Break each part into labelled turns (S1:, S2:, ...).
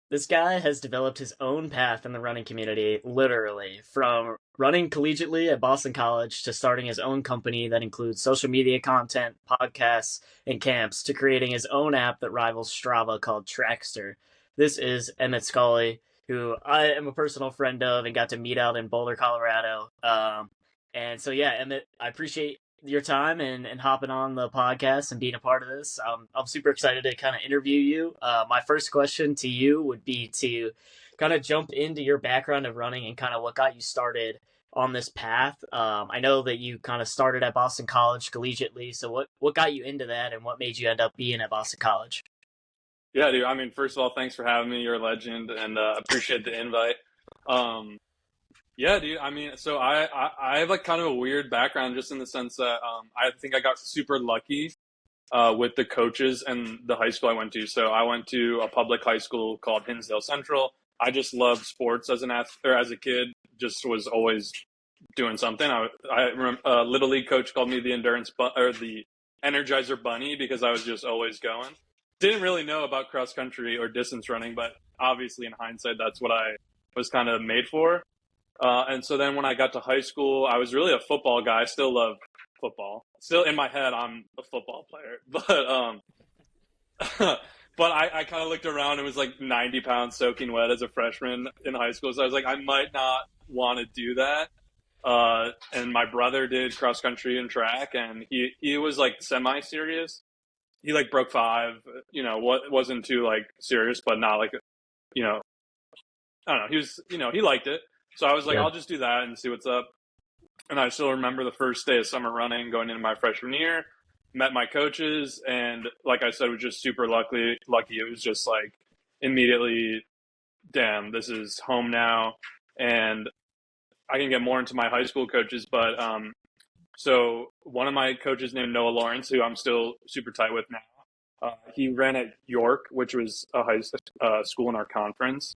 S1: This guy has developed his own path in the running community, literally, from running collegiately at Boston College to starting his own company that includes social media content, podcasts, and camps to creating his own app that rivals Strava called Trackster. This is Emmett Scully, who I am a personal friend of and got to meet out in Boulder, Colorado. And so, yeah, Emmett, I appreciate your time and hopping on the podcast and being a part of this. I'm super excited to kind of interview you. My first question to you would be to kind of jump into your background of running and kind of what got you started on this path. I know that you kind of started at Boston College collegiately. So what got you into that and what made you end up being at Boston College?
S2: Yeah, dude. I mean, first of all, thanks for having me. You're a legend, and appreciate the invite. Um, yeah, dude. I mean, so I have like kind of a weird background, just in the sense that I think I got super lucky with the coaches and the high school I went to. So I went to a public high school called Hinsdale Central. I just loved sports as an athlete, or as a kid. Just was always doing something. I remember Little League coach called me the or the Energizer Bunny because I was just always going. Didn't really know about cross country or distance running, but obviously in hindsight, that's what I was kind of made for. And so then when I got to high school, I was really a football guy. I still love football. Still in my head, I'm a football player. But I kind of looked around and was like 90 pounds soaking wet as a freshman in high school. So I was like, I might not want to do that. And my brother did cross country and track, and he was like semi-serious. He like broke five, what wasn't too like serious, but not like, you know, I don't know. He was, he liked it. So I was like,
S1: Yeah.
S2: I'll just do that and see what's up. And I still remember the first day of summer running going into my freshman year, met my coaches, and like I said, was just super lucky. It was just like immediately, damn, this is home now. And I can get more into my high school coaches, but so one of my coaches named Noah Lawrence, who I'm still super tight with now, he ran at York, which was a high school in our conference.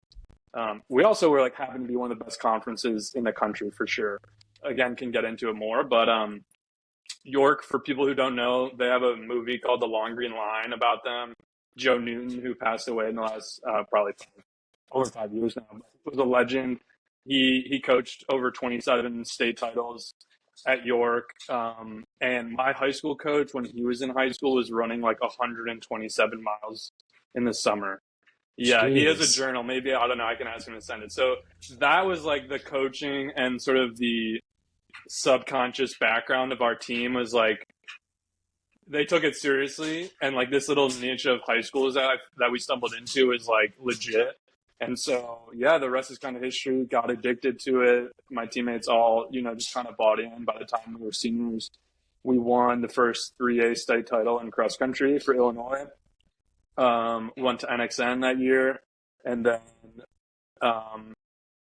S2: We also were like happened to be one of the best conferences in the country for sure. Again, can get into it more, but York, for people who don't know, they have a movie called The Long Green Line about them. Joe Newton, who passed away in the last probably over 5 years now, was a legend. He coached over 27 state titles at York. And my high school coach, when he was in high school, was running like 127 miles in the summer. Yeah, he has a
S1: Jeez.
S2: journal. Maybe, I don't know, I can ask him to send it. So that was like the coaching and sort of the subconscious background of our team was like, they took it seriously. And like this little niche of high schools that we stumbled into is like legit. And so, yeah, the rest is kind of history. Got addicted to it. My teammates all, just kind of bought in. By the time we were seniors, we won the first 3A state title in cross country for Illinois. Went to NXN that year, and then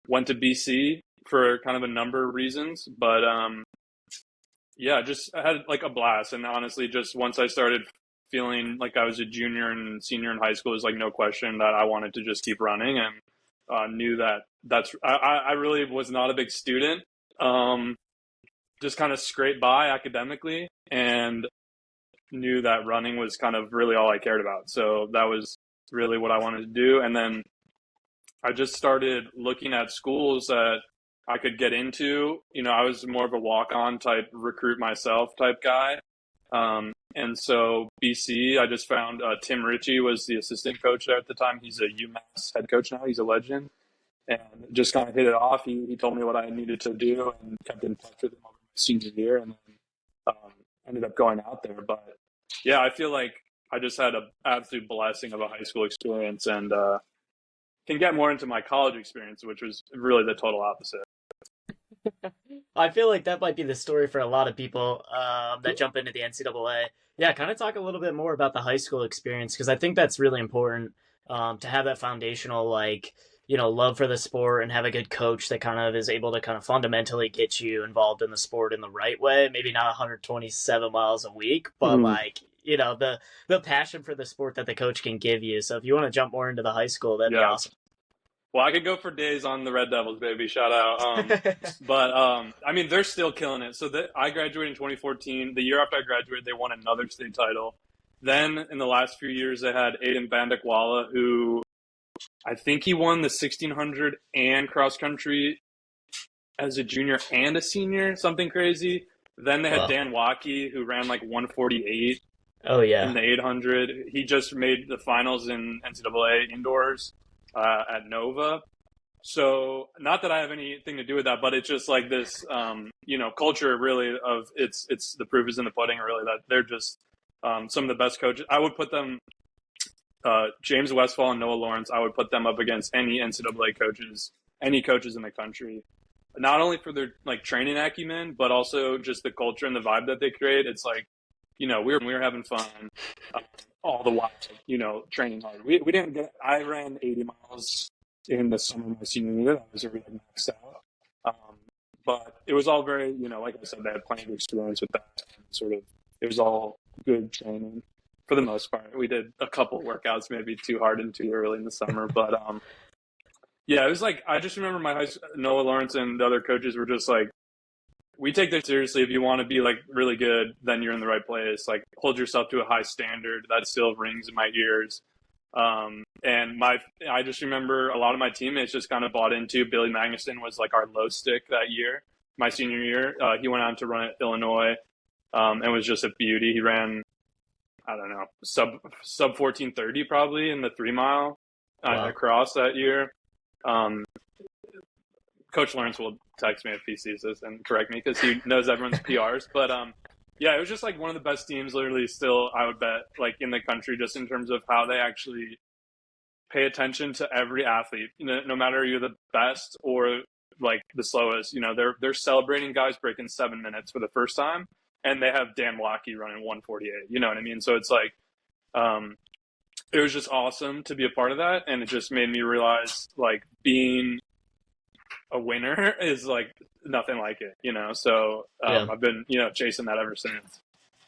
S2: went to BC for kind of a number of reasons. But yeah, just I had like a blast. And honestly, just once I started feeling like I was a junior and senior in high school, it was like no question that I wanted to just keep running, and knew I really was not a big student. Just kind of scraped by academically, and knew that running was kind of really all I cared about. So that was really what I wanted to do. And then I just started looking at schools that I could get into. I was more of a walk-on type, recruit myself type guy. And so BC, I just found Tim Ritchie was the assistant coach there at the time. He's a UMass head coach now. He's a legend. And just kind of hit it off. He told me what I needed to do and kept in touch with him over my senior year, and then ended up going out there. But yeah, I feel like I just had an absolute blessing of a high school experience, and can get more into my college experience, which was really the total opposite.
S1: I feel like that might be the story for a lot of people that jump into the NCAA. Yeah, kind of talk a little bit more about the high school experience because I think that's really important to have that foundational, like, love for the sport and have a good coach that kind of is able to kind of fundamentally get you involved in the sport in the right way. Maybe not 127 miles a week, but like, the passion for the sport that the coach can give you. So if you want to jump more into the high school, that'd be
S2: Yeah.
S1: awesome.
S2: Well, I could go for days on the Red Devils, baby. Shout out. But I mean, they're still killing it. So I graduated in 2014. The year after I graduated, they won another state title. Then in the last few years, they had Aiden Bandakwala, who I think he won the 1600 and cross country as a junior and a senior, something crazy. Then they had
S1: Well,
S2: Dan Waukee, who ran like 148
S1: oh
S2: in
S1: yeah.
S2: the 800. He just made the finals in NCAA indoors at Nova. So not that I have anything to do with that, but it's just like this, culture really of it's the proof is in the pudding. Really, that they're just some of the best coaches. I would put them, James Westfall and Noah Lawrence. I would put them up against any NCAA coaches, any coaches in the country. Not only for their like training acumen, but also just the culture and the vibe that they create. It's like, we were having fun uh, all the while, training hard. We didn't get. I ran 80 miles in the summer of my senior year. That was already maxed out. But it was all very, like I said, they had plenty of experience with that. And sort of, it was all good training for the most part. We did a couple workouts, maybe too hard and too early in the summer, but yeah, it was like I just remember my high school, Noah Lawrence and the other coaches were just like, we take this seriously. If you want to be like really good, then you're in the right place. Like hold yourself to a high standard. That still rings in my ears. I just remember a lot of my teammates just kind of bought into. Billy Magnuson was like our low stick that year, my senior year. He went on to run at Illinois, and was just a beauty. He ran, I don't know, sub 14:30 probably in the 3 mile
S1: Wow.
S2: across that year. Um, Coach Lawrence will text me if he sees this and correct me because he knows everyone's PRs. But yeah, it was just like one of the best teams, literally still, I would bet, like in the country, just in terms of how they actually pay attention to every athlete. No matter you're the best or like the slowest, they're celebrating guys breaking 7 minutes for the first time, and they have Dan Waukee running 148. You know what I mean? So it's like, it was just awesome to be a part of that, and it just made me realize like being a winner is like nothing like it. So
S1: Yeah.
S2: I've been chasing that ever since.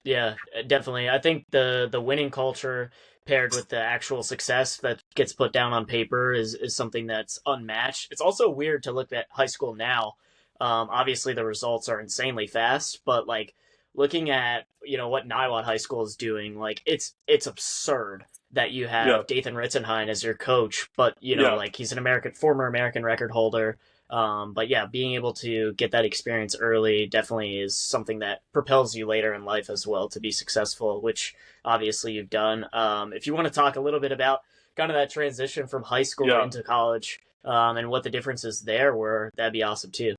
S1: Yeah, definitely. I think the winning culture paired with the actual success that gets put down on paper is something that's unmatched. It's also weird to look at high school now. Obviously, the results are insanely fast, but like looking at what Niwot High School is doing, like it's absurd that you
S2: Yeah,
S1: have Dathan Ritzenhein as your coach, but
S2: yeah,
S1: like he's an former American record holder. But yeah, being able to get that experience early definitely is something that propels you later in life as well to be successful, which obviously you've done. If you want to talk a little bit about kind of that transition from high school
S2: yeah.
S1: into college, and what the differences there were, that'd be awesome too.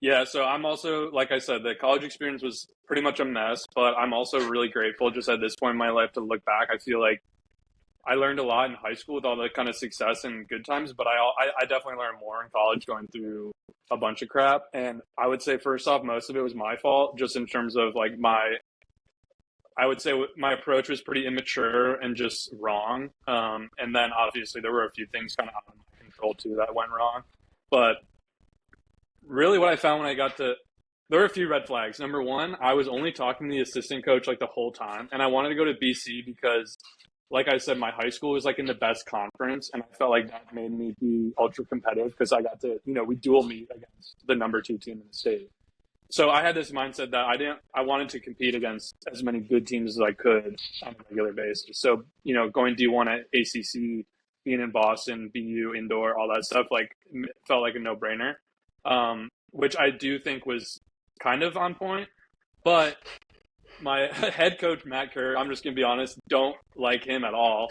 S2: Yeah, so I'm also, like I said, the college experience was pretty much a mess, but I'm also really grateful just at this point in my life to look back. I feel like I learned a lot in high school with all the kind of success and good times, but I definitely learned more in college going through a bunch of crap. And I would say, first off, most of it was my fault, just in terms of like I would say my approach was pretty immature and just wrong. And then obviously there were a few things kind of out of my control too that went wrong. But really what I found when I got to, there were a few red flags. Number one, I was only talking to the assistant coach like the whole time. And I wanted to go to BC because, like I said, my high school was like in the best conference. And I felt like that made me be ultra competitive because I got to, we dual meet against the number 2 team in the state. So I had this mindset that I wanted to compete against as many good teams as I could on a regular basis. So, going D1 at ACC, being in Boston, BU, indoor, all that stuff, like felt like a no brainer. Which I do think was kind of on point, but my head coach, Matt Kerr, I'm just going to be honest, don't like him at all.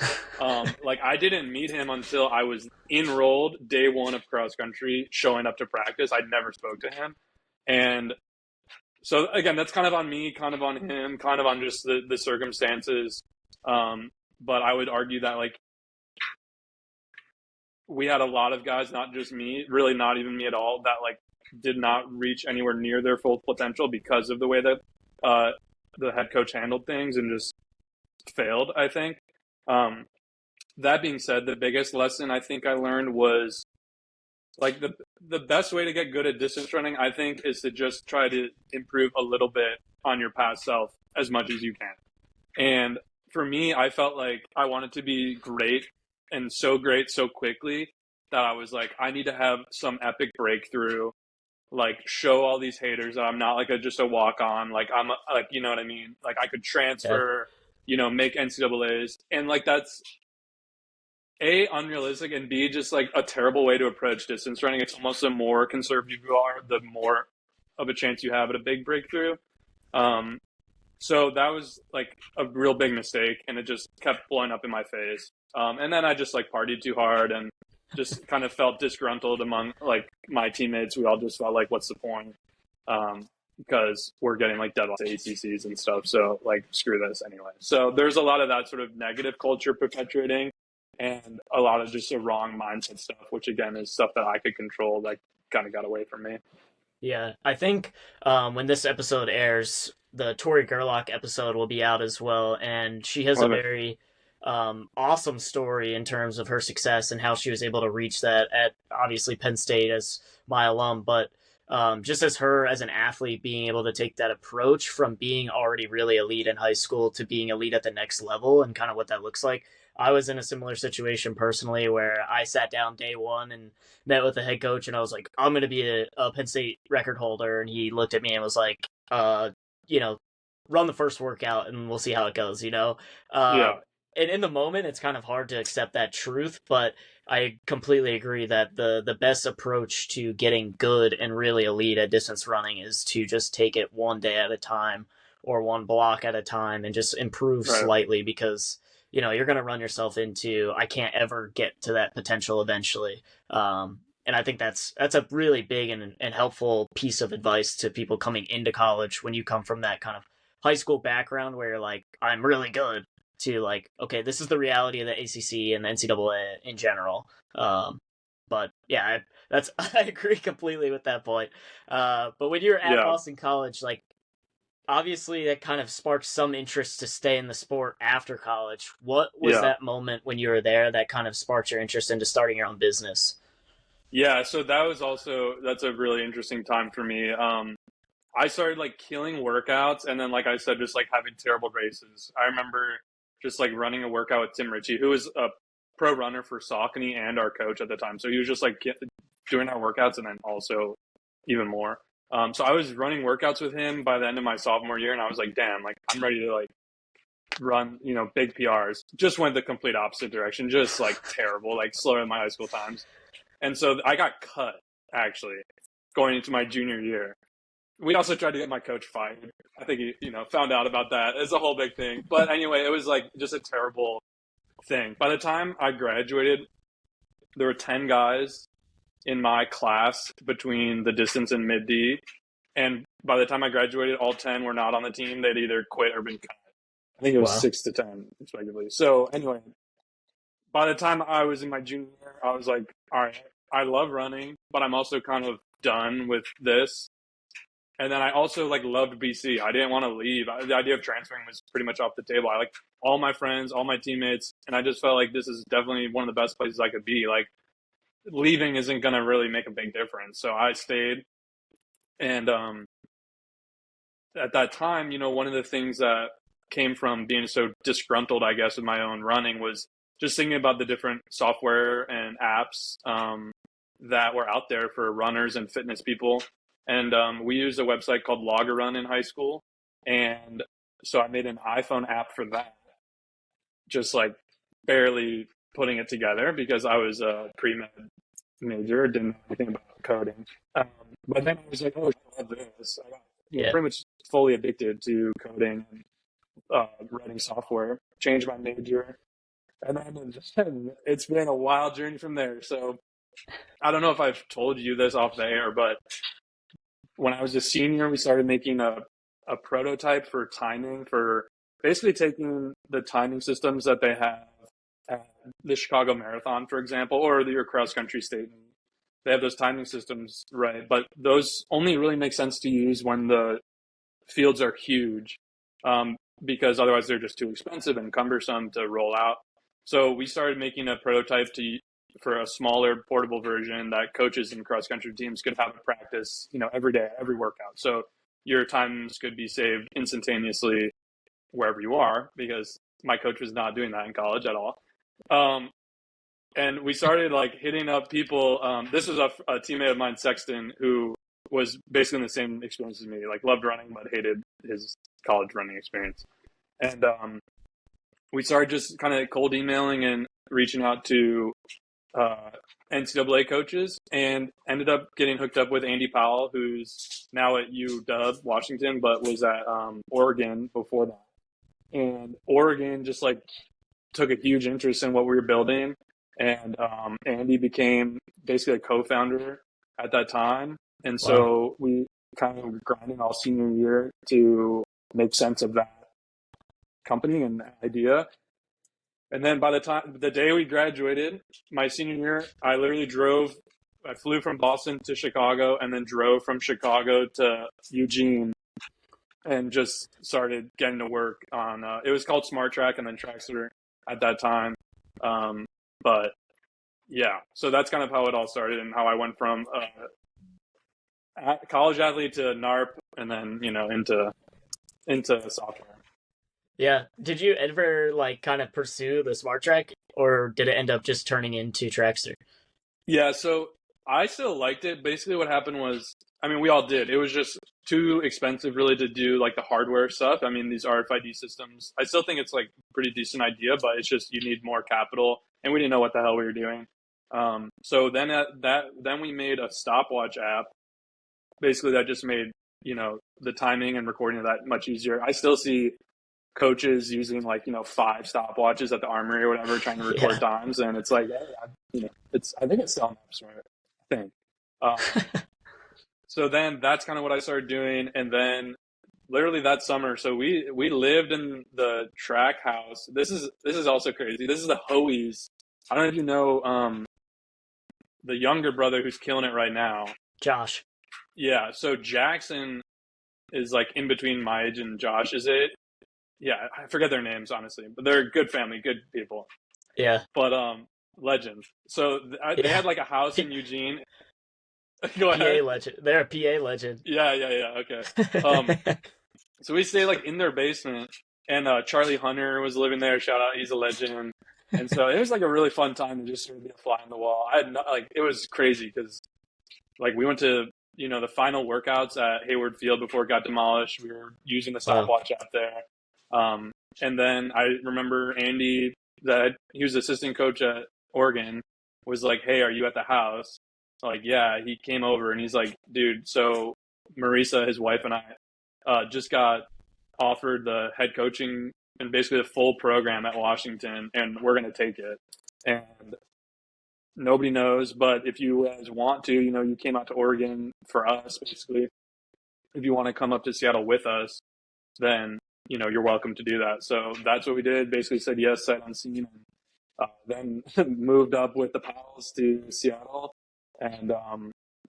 S2: Like I didn't meet him until I was enrolled day 1 of cross country, showing up to practice. I never spoke to him. And so again, that's kind of on me, kind of on him, kind of on just the circumstances. But I would argue that like we had a lot of guys, not just me, really not even me at all, that like did not reach anywhere near their full potential because of the way that the head coach handled things and just failed, I think. That being said, the biggest lesson I think I learned was like the best way to get good at distance running, I think, is to just try to improve a little bit on your past self as much as you can. And for me, I felt like I wanted to be great and so great so quickly that I was like, I need to have some epic breakthrough, like show all these haters that I'm not like just a walk on, like like, you know what I mean? Like I could
S1: Yeah.
S2: transfer, make NCAAs. And like A, unrealistic, and B, just like a terrible way to approach distance running. It's almost the more conservative you are, the more of a chance you have at a big breakthrough. Um, so that was like a real big mistake, and it just kept blowing up in my face. And then I just like partied too hard and just kind of felt disgruntled among like my teammates. We all just felt like, what's the point? Because we're getting like dead lots of ACCs and stuff. So like, screw this anyway. So there's a lot of that sort of negative culture perpetuating, and a lot of just a wrong mindset stuff, which again is stuff that I could control that kind of got away from me.
S1: Yeah, I think when this episode airs, the Tori Gerlach episode will be out as well, and she has a
S2: Love it.
S1: very awesome story in terms of her success and how she was able to reach that at obviously Penn State as my alum, but just as her as an athlete being able to take that approach from being already really elite in high school to being elite at the next level and kind of what that looks like. I was in a similar situation personally where I sat down day one and met with the head coach and I was like, I'm going to be a Penn State record holder. And he looked at me and was like, you know, run the first workout and we'll see how it goes, you know?
S2: Yeah.
S1: And in the moment, it's kind of hard to accept that truth, but I completely agree that the best approach to getting good and really elite at distance running is to just take it one day at a time or one block at a time and just improve
S2: Right.
S1: slightly because, you know, you're going to run yourself into, I can't ever get to that potential eventually. And I think that's a really big and helpful piece of advice to people coming into college when you come from that kind of high school background where you're like, I'm really good, to like, okay, this is the reality of the ACC and the NCAA in general. But yeah, I agree completely with that point. But when you're at
S2: Yeah.
S1: Boston College, like obviously that kind of sparked some interest to stay in the sport after college. What was that moment when you were there that kind of sparked your interest into starting your own business?
S2: Yeah, so that's a really interesting time for me. I started like killing workouts, and then like I said, just like having terrible races. I remember just like running a workout with Tim Ritchie, who was a pro runner for Saucony and our coach at the time. So he was just like doing our workouts and then also even more. So I was running workouts with him by the end of my sophomore year, and I was like, damn, like I'm ready to like run, big PRs. Just went the complete opposite direction, just like terrible, like slower than my high school times. And so I got cut actually going into my junior year. We also tried to get my coach fired. I think he, found out about that. It's a whole big thing. But anyway, it was like just a terrible thing. By the time I graduated, there were 10 guys in my class between the distance and mid D. And by the time I graduated, all 10 were not on the team. They'd either quit or been cut. I think it was 6 to 10, respectively. So anyway, by the time I was in my junior year, I was like, all right, I love running, but I'm also kind of done with this. And then I also like loved BC. I didn't want to leave. The idea of transferring was pretty much off the table. I like all my friends, all my teammates, and I just felt like this is definitely one of the best places I could be. Like leaving isn't going to really make a big difference. So I stayed. And at that time, one of the things that came from being so disgruntled, I guess, with my own running was just thinking about the different software and apps that were out there for runners and fitness people. And we used a website called Loggerun in high school. And so I made an iPhone app for that, just like barely putting it together because I was a pre-med major, didn't know anything about coding. But then I was like, oh, I love this. I got pretty much fully addicted to coding and writing software, changed my major. And then it's been a wild journey from there. So I don't know if I've told you this off the air, but when I was a senior, we started making a prototype for timing, for basically taking the timing systems that they have at the Chicago Marathon, for example, or your cross country state. They have those timing systems, right? But those only really make sense to use when the fields are huge, because otherwise they're just too expensive and cumbersome to roll out. So we started making a prototype for a smaller portable version that coaches and cross country teams could have a practice, every day, every workout. So your times could be saved instantaneously wherever you are, because my coach was not doing that in college at all. And we started like hitting up people. This was a teammate of mine, Sexton, who was basically in the same experience as me, like loved running, but hated his college running experience. And we started just kind of cold emailing and reaching out to NCAA coaches and ended up getting hooked up with Andy Powell, who's now at UW Washington, but was at Oregon before that. And Oregon just like took a huge interest in what we were building. And Andy became basically a co-founder at that time. And so we kind of were grinding all senior year to make sense of that company and idea. And then by the day we graduated, my senior year, I flew from Boston to Chicago and then drove from Chicago to Eugene and just started getting to work on, it was called Smart Track and then Trackster at that time. But yeah, so that's kind of how it all started and how I went from college athlete to NARP and then, into software.
S1: Yeah. Did you ever like kind of pursue the Smart Track, or did it end up just turning into Trackster?
S2: Yeah, so I still liked it. Basically what happened was, I mean, we all did. It was just too expensive really to do like the hardware stuff. I mean, these RFID systems, I still think it's like a pretty decent idea, but it's just you need more capital and we didn't know what the hell we were doing. So then we made a stopwatch app. Basically that just made, the timing and recording of that much easier. I still see coaches using like 5 stopwatches at the Armory or whatever trying to record times, and it's like I think it's still maps, right? I think so then that's kind of what I started doing. And then literally that summer, so we lived in the track house. This is also crazy. This is the Hoey's. I don't know if you know the younger brother who's killing it right now,
S1: Josh.
S2: Yeah, so Jackson is like in between my age and Josh. Is it? Yeah, I forget their names, honestly, but they're a good family, good people.
S1: Yeah.
S2: But legends. So they had like a house in Eugene. Go ahead.
S1: PA legend. They're a PA legend.
S2: Yeah. Okay. So we stayed like in their basement, and Charlie Hunter was living there. Shout out, he's a legend. And so it was like a really fun time to just sort of be a fly on the wall. It was crazy because like we went to the final workouts at Hayward Field before it got demolished. We were using the stopwatch out there. And then I remember Andy, that he was assistant coach at Oregon, was like, "Hey, are you at the house?" Like, yeah, he came over and he's like, "Dude, so Marisa, his wife, and I just got offered the head coaching and basically the full program at Washington, and we're going to take it. And nobody knows, but if you guys want to, you came out to Oregon for us, basically. If you want to come up to Seattle with us, then you're welcome to do that." So that's what we did. Basically said yes, sight unseen, and then moved up with the Pals to Seattle. And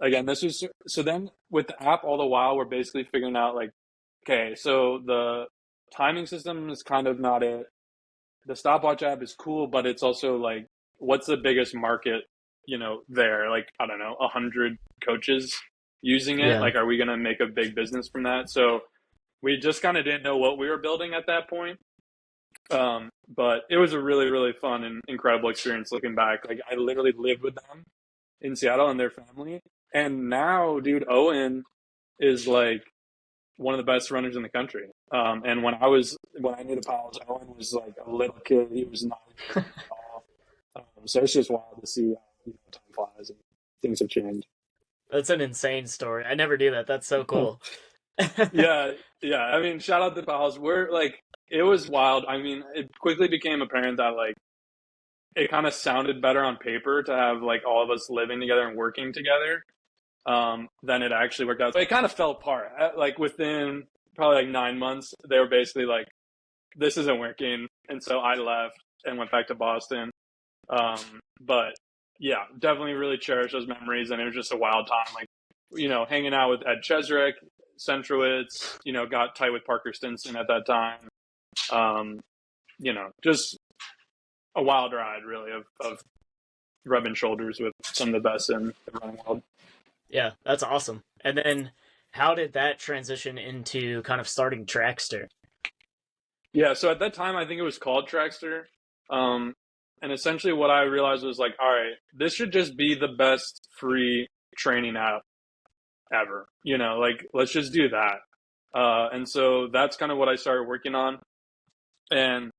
S2: again, this was so. Then with the app, all the while, we're basically figuring out like, okay, so the timing system is kind of not it. The stopwatch app is cool, but it's also like, what's the biggest market? There, like I don't know, 100 coaches using it.
S1: Yeah.
S2: Like, are we going to make a big business from that? So we just kind of didn't know what we were building at that point. But it was a really, really fun and incredible experience looking back. Like I literally lived with them in Seattle and their family. And now, dude, Owen is like one of the best runners in the country. And when I knew the Pals, Owen was like a little kid. He was not at all. So it's just wild to see how time flies and things have changed.
S1: That's an insane story. I never knew that. That's so cool.
S2: Yeah. I mean, shout out to Pals. We're like, it was wild. I mean, it quickly became apparent that like it kind of sounded better on paper to have like all of us living together and working together than it actually worked out. So it kind of fell apart. Like within probably like 9 months, they were basically like, "This isn't working," and so I left and went back to Boston. But yeah, definitely really cherish those memories, and it was just a wild time. Like hanging out with Ed Chesrick, Centrowitz, got tight with Parker Stinson at that time. Just a wild ride, really, of rubbing shoulders with some of the best in the running world.
S1: Yeah, that's awesome. And then how did that transition into kind of starting Trackster?
S2: Yeah, so at that time, I think it was called Trackster. And essentially what I realized was like, all right, this should just be the best free training app ever. Like, let's just do that. And so that's kind of what I started working on. And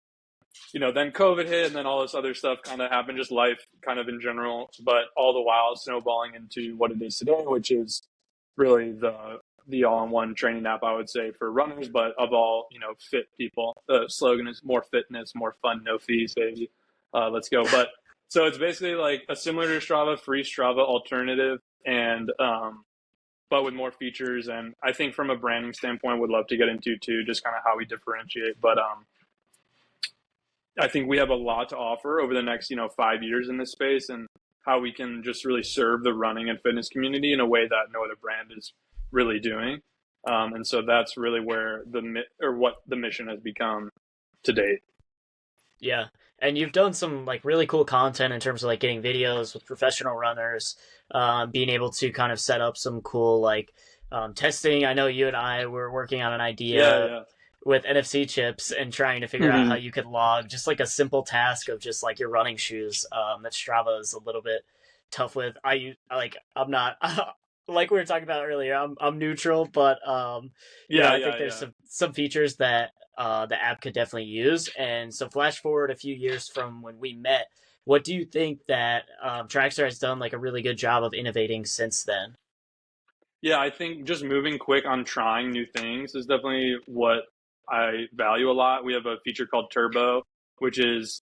S2: then COVID hit, and then all this other stuff kind of happened, just life kind of in general. But all the while snowballing into what it is today, which is really the all-in-one training app, I would say, for runners, but of all, fit people. The slogan is more fitness, more fun, no fees, baby. Let's go. But so it's basically like a similar to Strava, free Strava alternative, and but with more features. And I think from a branding standpoint, would love to get into too, just kind of how we differentiate. But I think we have a lot to offer over the next, 5 years in this space, and how we can just really serve the running and fitness community in a way that no other brand is really doing. And so that's really where what the mission has become to date.
S1: Yeah. And you've done some like really cool content in terms of like getting videos with professional runners, being able to kind of set up some cool like testing. I know you and I were working on an idea with NFC chips and trying to figure out how you could log just like a simple task of just like your running shoes. That Strava is a little bit tough with. I'm not like we were talking about earlier. I'm neutral, but I think there's some features that the app could definitely use. And so flash forward a few years from when we met, what do you think that Trackster has done like a really good job of innovating since then?
S2: Yeah, I think just moving quick on trying new things is definitely what I value a lot. We have a feature called Turbo, which is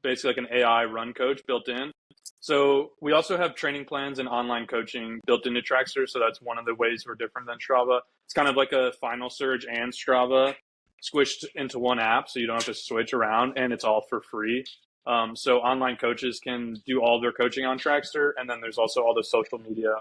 S2: basically like an AI run coach built in. So we also have training plans and online coaching built into Trackster. So that's one of the ways we're different than Strava. It's kind of like a Final Surge and Strava squished into one app, so you don't have to switch around, and it's all for free. So online coaches can do all their coaching on Trackster, and then there's also all the social media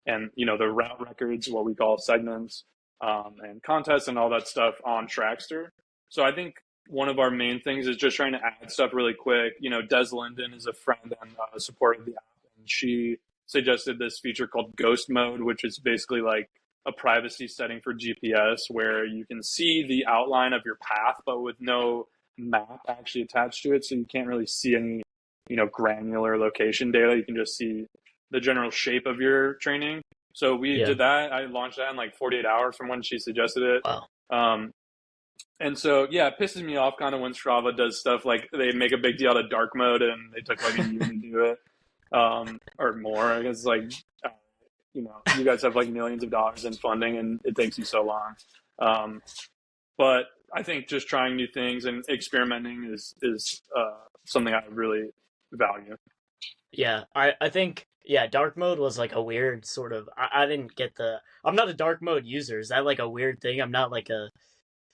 S2: and the route records, what we call segments, and contests and all that stuff on Trackster. So I think one of our main things is just trying to add stuff really quick. Des Linden is a friend and a supporter of the app, and she suggested this feature called Ghost Mode, which is basically like a privacy setting for GPS where you can see the outline of your path, but with no map actually attached to it. So you can't really see any, granular location data. You can just see the general shape of your training. So we did that. I launched that in like 48 hours from when she suggested it.
S1: Wow.
S2: And so, it pisses me off kind of when Strava does stuff like they make a big deal out of dark mode and they took like a year to do it, or more. I guess like, you guys have like millions of dollars in funding and it takes you so long. But I think just trying new things and experimenting is something I really value.
S1: Yeah, I think, dark mode was like a weird sort of, I didn't get I'm not a dark mode user. Is that like a weird thing? I'm not like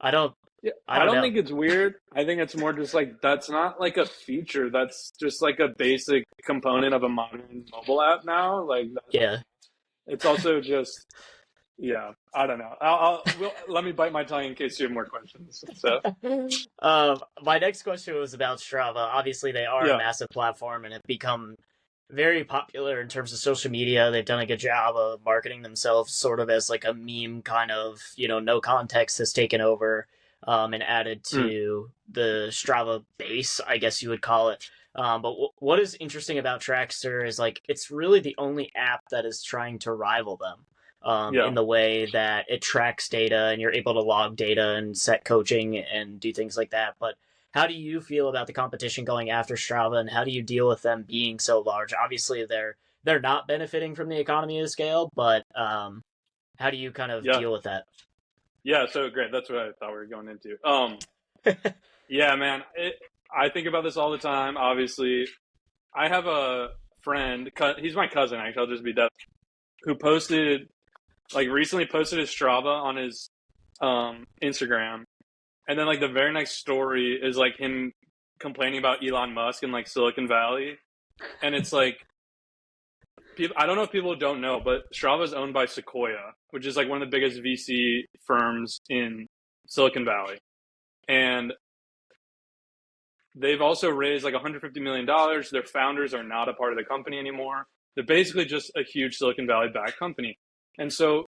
S1: I don't
S2: think it's weird. I think it's more just like, that's not like a feature. That's just like a basic component of a modern mobile app now. Like, it's also just, I don't know. Let me bite my tongue in case you have more questions. So,
S1: my next question was about Strava. Obviously, they are a massive platform and have become very popular in terms of social media. They've done a good job of marketing themselves sort of as like a meme kind of, no context has taken over and added to the Strava base, I guess you would call it. But what is interesting about Trackster is like it's really the only app that is trying to rival them in the way that it tracks data and you're able to log data and set coaching and do things like that. But how do you feel about the competition going after Strava, and how do you deal with them being so large? Obviously, they're not benefiting from the economy of scale, but how do you kind of deal with that?
S2: Yeah, so great. That's what I thought we were going into. Yeah, man. I think about this all the time. Obviously, I have a friend. He's my cousin, actually. I'll just be that. Who recently posted his Strava on his Instagram. And then like the very next story is like him complaining about Elon Musk in like Silicon Valley. And it's like, I don't know if people don't know, but Strava is owned by Sequoia, which is like one of the biggest VC firms in Silicon Valley. And they've also raised like $150 million. Their founders are not a part of the company anymore. They're basically just a huge Silicon Valley backed company. And so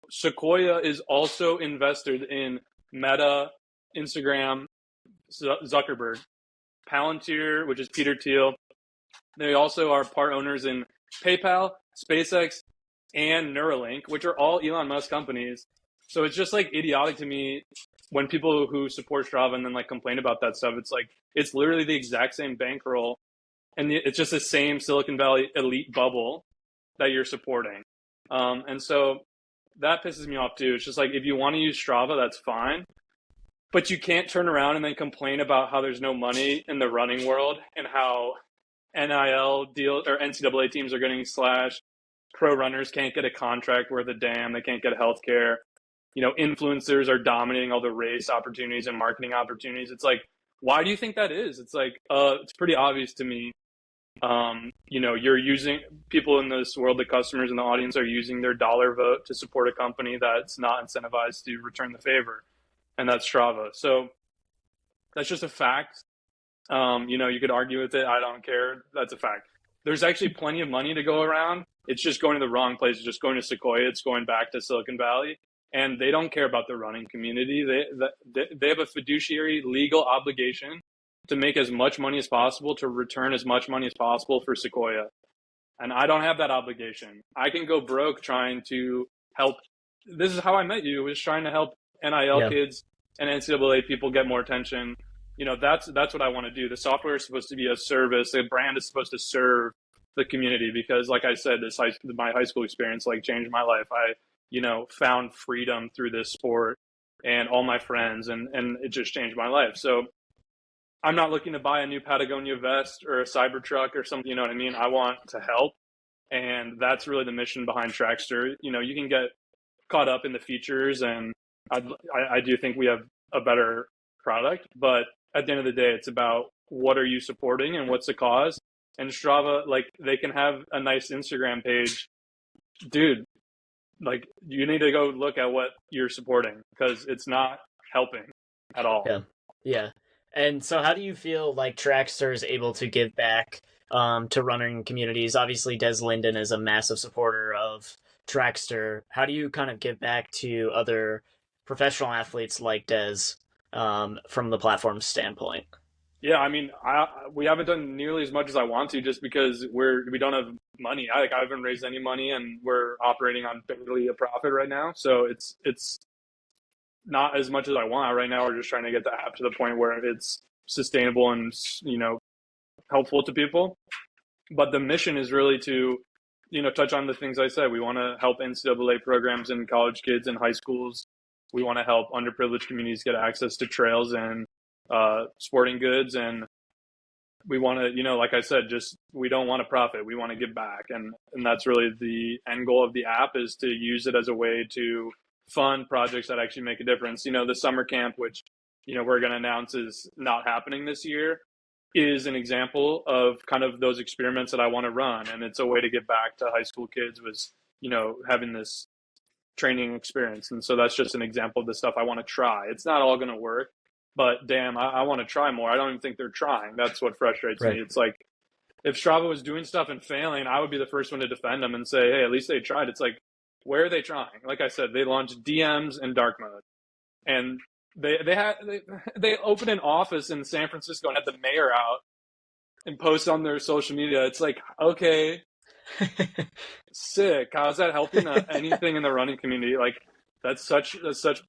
S2: Sequoia is also invested in Meta, Instagram, Zuckerberg, Palantir, which is Peter Thiel. They also are part owners in PayPal, SpaceX, and Neuralink, which are all Elon Musk companies. So it's just like idiotic to me when people who support Strava and then like complain about that stuff. It's like it's literally the exact same bankroll, and it's just the same Silicon Valley elite bubble that you're supporting. And so that pisses me off too. It's just like if you want to use Strava, that's fine, but you can't turn around and then complain about how there's no money in the running world and how NIL deal or NCAA teams are getting slashed. Pro runners can't get a contract worth a damn. They can't get health care. Influencers are dominating all the race opportunities and marketing opportunities. It's like, why do you think that is? It's like, it's pretty obvious to me. You're using people in this world, the customers in the audience are using their dollar vote to support a company that's not incentivized to return the favor. And that's Strava. So that's just a fact. You could argue with it. I don't care. That's a fact. There's actually plenty of money to go around. It's just going to the wrong place. It's just going to Sequoia. It's going back to Silicon Valley. And they don't care about the running community. They have a fiduciary legal obligation to make as much money as possible, to return as much money as possible for Sequoia. And I don't have that obligation. I can go broke trying to help. This is how I met you, was trying to help NIL kids and NCAA people get more attention. That's what I want to do. The software is supposed to be a service. The brand is supposed to serve the community because, like I said, my high school experience changed my life. I found freedom through this sport and all my friends, and it just changed my life. So I'm not looking to buy a new Patagonia vest or a Cybertruck or something, you know what I mean? I want to help. And that's really the mission behind Trackster. You can get caught up in the features, and I do think we have a better product, but at the end of the day, it's about what are you supporting and what's the cause. And Strava, they can have a nice Instagram page. Dude, you need to go look at what you're supporting because it's not helping at all.
S1: Yeah. And so how do you feel like Trackster is able to give back to running communities? Obviously, Des Linden is a massive supporter of Trackster. How do you kind of give back to other professional athletes like Des from the platform standpoint?
S2: Yeah, I mean, we haven't done nearly as much as I want to, just because we don't have money. I haven't raised any money, and we're operating on barely a profit right now. So it's not as much as I want right now. We're just trying to get the app to the point where it's sustainable and helpful to people. But the mission is really to touch on the things I said. We want to help NCAA programs and college kids and high schools. We want to help underprivileged communities get access to trails and sporting goods, and we want to, like I said, we don't want to profit. We want to give back, and that's really the end goal of the app, is to use it as a way to fund projects that actually make a difference. The summer camp, which we're going to announce is not happening this year, is an example of kind of those experiments that I want to run, and it's a way to give back to high school kids, was having this training experience. And so that's just an example of the stuff I want to try. It's not all going to work, but damn, I want to try more. I don't even think they're trying. That's what frustrates me. It's like, if Strava was doing stuff and failing, I would be the first one to defend them and say, hey, at least they tried. It's like, where are they trying? Like I said, they launched DMs and dark mode, and they opened an office in San Francisco and had the mayor out and post on their social media. It's like, okay, sick. How's that helping anything in the running community? That's such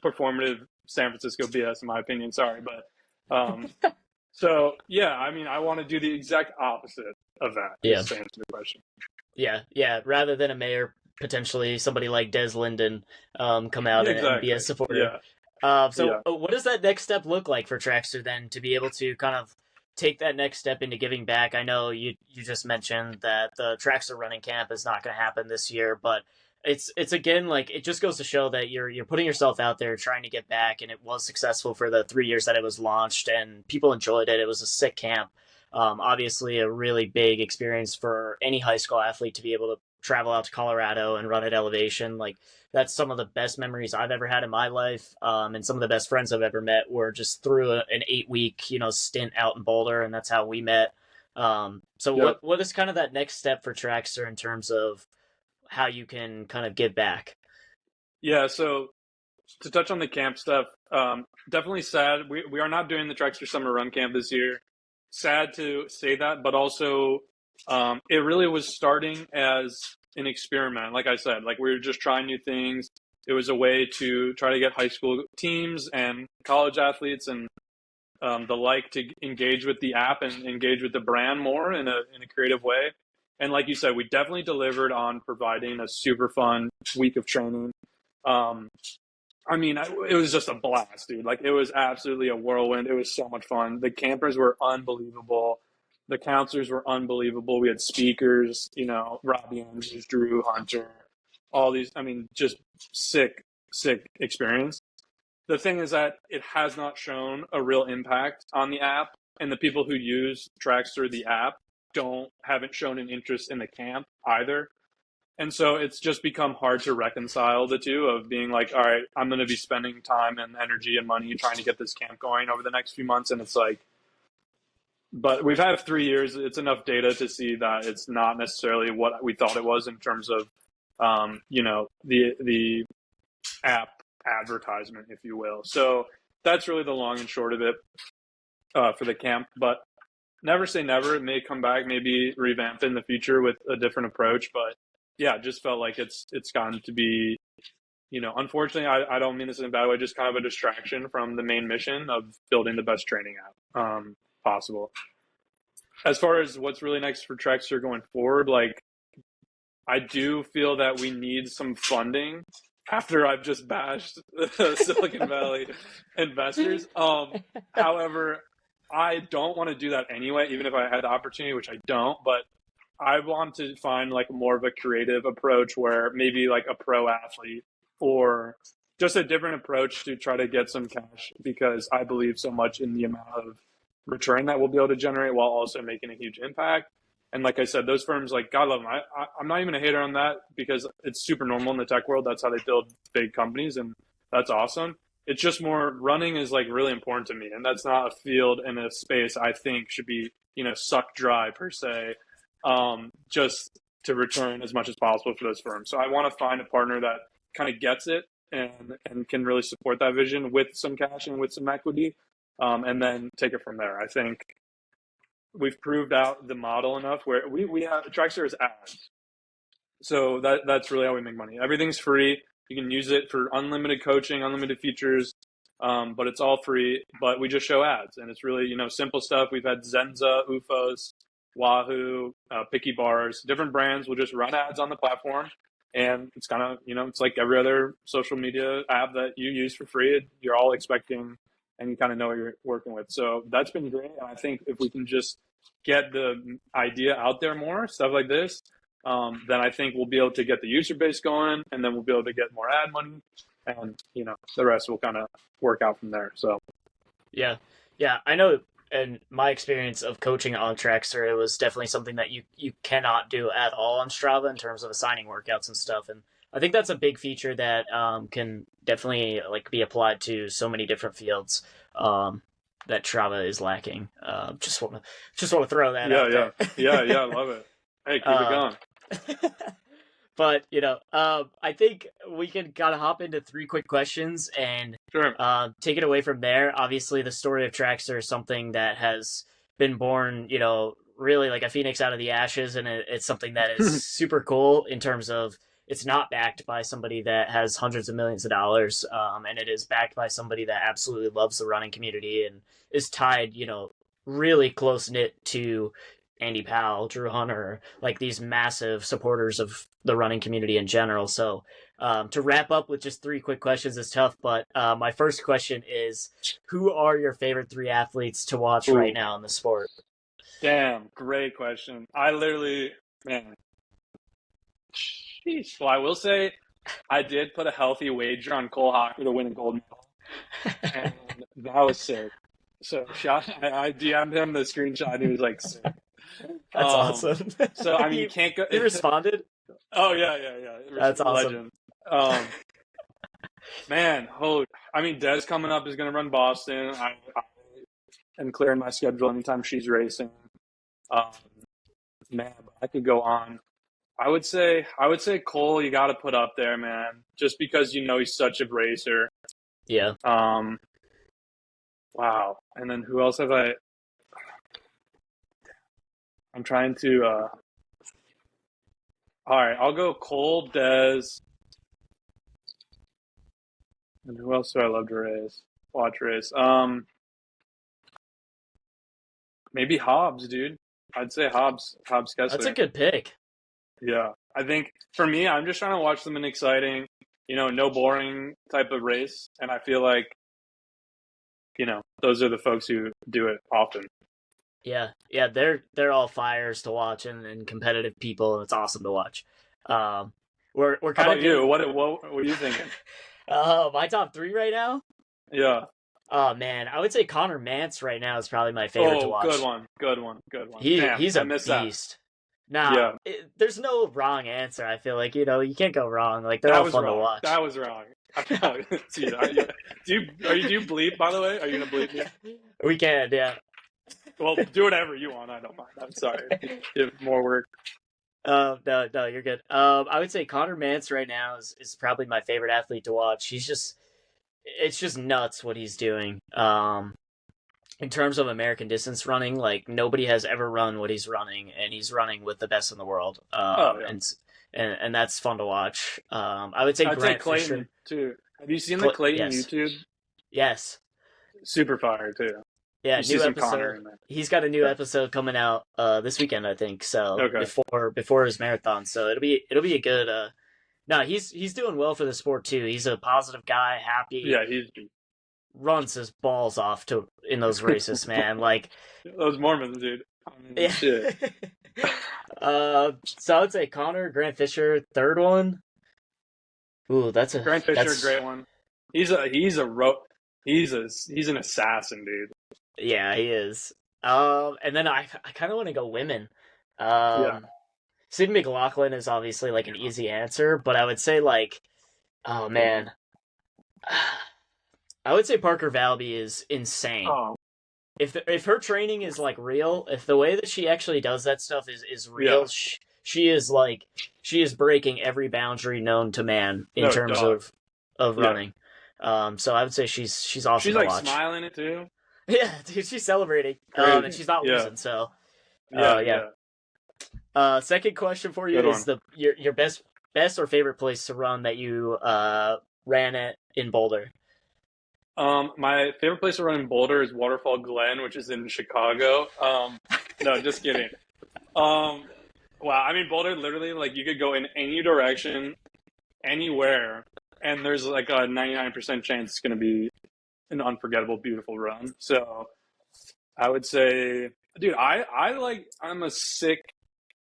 S2: performative San Francisco BS, in my opinion. Sorry, but so yeah, I mean, I want to do the exact opposite of that.
S1: Yeah.
S2: To answer the question.
S1: Yeah. Rather than a mayor, potentially somebody like Des Linden come out and be a supporter. What does that next step look like for Trackster then, to be able to kind of take that next step into giving back? I know you just mentioned that the Trackster running camp is not going to happen this year, but it's again, it just goes to show that you're putting yourself out there trying to get back, and it was successful for the 3 years that it was launched, and people enjoyed it. It was a sick camp. Obviously a really big experience for any high school athlete to be able to travel out to Colorado and run at elevation. That's some of the best memories I've ever had in my life. And some of the best friends I've ever met were just through an 8-week, stint out in Boulder. And that's how we met. What is kind of that next step for Trackster in terms of how you can kind of give back?
S2: Yeah. So to touch on the camp stuff, definitely sad. We are not doing the Trackster Summer Run Camp this year. Sad to say that, but also it really was starting as an experiment. Like I said, we were just trying new things. It was a way to try to get high school teams and college athletes and the like to engage with the app and engage with the brand more in a creative way. And like you said, we definitely delivered on providing a super fun week of training. I mean, it was just a blast, dude. Like, it was absolutely a whirlwind. It was so much fun. The campers were unbelievable. The counselors were unbelievable. We had speakers, you know, Robbie Andrews, Drew Hunter, all these. I mean, just sick experience. The thing is that it has not shown a real impact on the app, and the people who use Trackster, the app, haven't shown an interest in the camp either. And so it's just become hard to reconcile the two of being like, all right, I'm going to be spending time and energy and money trying to get this camp going over the next few months. And it's like, but we've had 3 years. It's enough data to see that it's not necessarily what we thought it was in terms of, you know, the app advertisement, if you will. So that's really the long and short of it for the camp. But never say never. It may come back, maybe revamped in the future with a different approach. But yeah, it just felt like it's gotten to be, you know, unfortunately, I don't mean this in a bad way, just kind of a distraction from the main mission of building the best training app possible. As far as what's really next for Trackster going forward, like, I do feel that we need some funding after I've just bashed Silicon Valley investors. However, I don't want to do that anyway, even if I had the opportunity, which I don't, but I want to find like more of a creative approach where maybe like a pro athlete or just a different approach to try to get some cash, because I believe so much in the amount of return that we'll be able to generate while also making a huge impact. And like I said, those firms, like, God love them. I'm not even a hater on that because it's super normal in the tech world. That's how they build big companies, and that's awesome. It's just more running is like really important to me, and that's not a field and a space I think should be, you know, sucked dry per se, just to return as much as possible for those firms. So I want to find a partner that kind of gets it and can really support that vision with some cash and with some equity, and then take it from there. I think we've proved out the model enough where we have Trackster is ads. So that's really how we make money. Everything's free. You can use it for unlimited coaching, unlimited features, but it's all free. But we just show ads, and it's really, you know, simple stuff. We've had Zenza, UFOs, Wahoo, Picky Bars, different brands will just run ads on the platform. And it's kind of, you know, it's like every other social media app that you use for free. You're all expecting, and you kind of know what you're working with. So that's been great. And I think if we can just get the idea out there more, stuff like this, then I think we'll be able to get the user base going, and then we'll be able to get more ad money, and, you know, the rest will kind of work out from there. So
S1: Yeah, I know. In my experience of coaching on Trackster, it was definitely something that you cannot do at all on Strava in terms of assigning workouts and stuff. And I think that's a big feature that can definitely like be applied to so many different fields that Strava is lacking. Just want to throw that out there.
S2: Yeah, I love it. Hey, keep it going.
S1: But, you know, I think we can kind of hop into 3 quick questions and
S2: Sure.
S1: take it away from there. Obviously, the story of Trackster is something that has been born, you know, really like a phoenix out of the ashes, and it's something that is super cool in terms of it's not backed by somebody that has hundreds of millions of dollars, and it is backed by somebody that absolutely loves the running community and is tied, you know, really close knit to Andy Powell, Drew Hunter, like these massive supporters of the running community in general. So to wrap up with just 3 quick questions is tough, but my first question is, who are your favorite 3 athletes to watch right now in the sport?
S2: Damn, great question. I literally, man, sheesh. Well, I will say I did put a healthy wager on Cole Hocker to win a gold medal, and that was sick. So I DM'd him the screenshot, and he was like, sick.
S1: That's awesome.
S2: So, I mean, you can't go.
S1: He responded?
S2: Oh, yeah.
S1: That's
S2: legend.
S1: Awesome.
S2: Man, I mean, Des coming up is going to run Boston. I am clearing my schedule anytime she's racing. Man, I could go on. I would say Cole, you got to put up there, man, just because, you know, he's such a racer.
S1: Yeah.
S2: Wow. And then who else have I? I'm trying to. All right, I'll go Cole, Des. And who else do I love to race? Watch race. Maybe Hobbs, dude. I'd say Hobbs
S1: That's a
S2: Kessler.
S1: good pick.
S2: Yeah. I think for me, I'm just trying to watch them in exciting, no boring type of race. And I feel like, those are the folks who do it often.
S1: Yeah, they're all fires to watch and competitive people, and it's awesome to watch. We're
S2: How
S1: kind
S2: about
S1: of
S2: you? What are you thinking?
S1: my top three right now.
S2: Yeah.
S1: Oh man, I would say Connor Mance right now is probably my favorite to watch.
S2: Good one.
S1: He's a
S2: missed that.
S1: beast. Nah,
S2: Yeah.
S1: there's no wrong answer. I feel like you can't go wrong. Like they're
S2: That
S1: all
S2: was
S1: fun
S2: wrong.
S1: to watch.
S2: That was wrong. Dude, do you bleep, by the way? Are you gonna bleep me?
S1: We can, yeah.
S2: Well, do whatever you want. I don't mind. I'm sorry. Give more work.
S1: No, you're good. I would say Connor Mance right now is probably my favorite athlete to watch. It's just nuts what he's doing. In terms of American distance running, like nobody has ever run what he's running, and he's running with the best in the world. And that's fun to watch. I would say
S2: I'd
S1: Grant
S2: say Clayton
S1: Fisher
S2: too. Have you seen the Clayton
S1: yes.
S2: YouTube?
S1: Yes.
S2: Super fire too.
S1: Yeah,
S2: you see some Connor in there.
S1: He's got a new episode coming out this weekend, I think. So before his marathon, so it'll be a good. No, he's doing well for the sport too. He's a positive guy, happy.
S2: Yeah,
S1: runs his balls off in those races, man. Like
S2: those Mormons, dude.
S1: Yeah.
S2: Shit.
S1: So I would say Connor, Grant Fisher, third one. Ooh,
S2: Grant Fisher, a great one. He's an assassin, dude.
S1: Yeah, he is. And then I kind of want to go women. Sydney McLaughlin is obviously like an easy answer, but I would say like, oh man, I would say Parker Valby is insane.
S2: Oh.
S1: If her training is like real, if the way that she actually does that stuff is real, she is breaking every boundary known to man in terms of running. So I would say she's awesome.
S2: She's
S1: to
S2: like
S1: watch.
S2: Smiling it too.
S1: Yeah, dude, she's celebrating, and she's not losing. So, second question for you is your best or favorite place to run that you ran at in Boulder.
S2: My favorite place to run in Boulder is Waterfall Glen, which is in Chicago. No, just kidding. Wow, I mean Boulder literally like you could go in any direction, anywhere, and there's like a 99% chance it's going to be an unforgettable, beautiful run. So I would say, dude, I'm a sick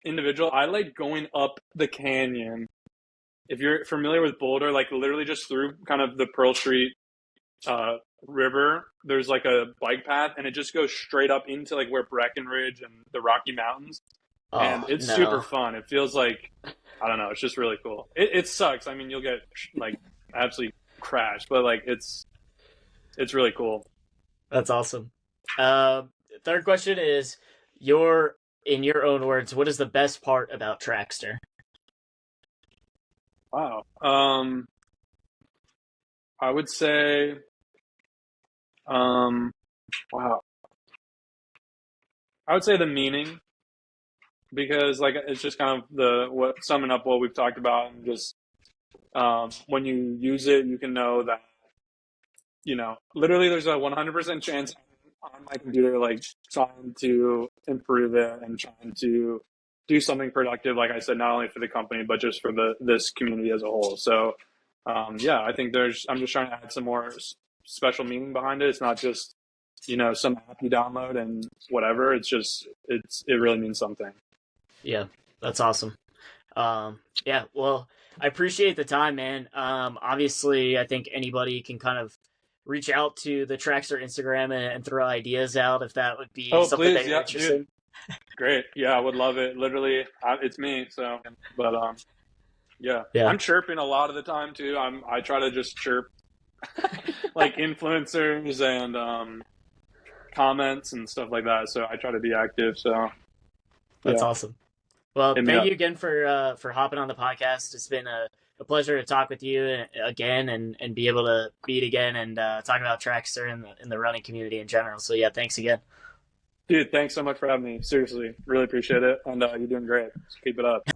S2: individual. I like going up the canyon. If you're familiar with Boulder, like literally just through kind of the Pearl Street river, there's like a bike path, and it just goes straight up into like where Breckenridge and the Rocky Mountains. And it's super fun. It feels like, I don't know, it's just really cool. It sucks. I mean, you'll get like absolutely crashed, but like it's really cool.
S1: That's awesome. Third question is in your own words, what is the best part about Trackster?
S2: Wow. I would say, wow. I would say the meaning, because like it's just kind of summing up what we've talked about, and just when you use it, you can know that literally there's a 100% chance on my computer, like trying to improve it and trying to do something productive. Like I said, not only for the company but just for this community as a whole. So. I think I'm just trying to add some more special meaning behind it. It's not just, some app you download and whatever. It's just, it really means something.
S1: Yeah, that's awesome. Well, I appreciate the time, man. Obviously, I think anybody can kind of reach out to the Trackster Instagram and throw ideas out if that would be something that you're interested in.
S2: Great. Yeah, I would love it. Literally, it's me. So, but yeah. I'm chirping a lot of the time too. I try to just chirp like influencers and comments and stuff like that. So I try to be active. So
S1: that's awesome. Well, thank you again for hopping on the podcast. It's been a pleasure to talk with you again and be able to meet again and talk about Trackster and the running community in general. So yeah, thanks again.
S2: Dude, thanks so much for having me. Seriously, really appreciate it. And you're doing great. So keep it up.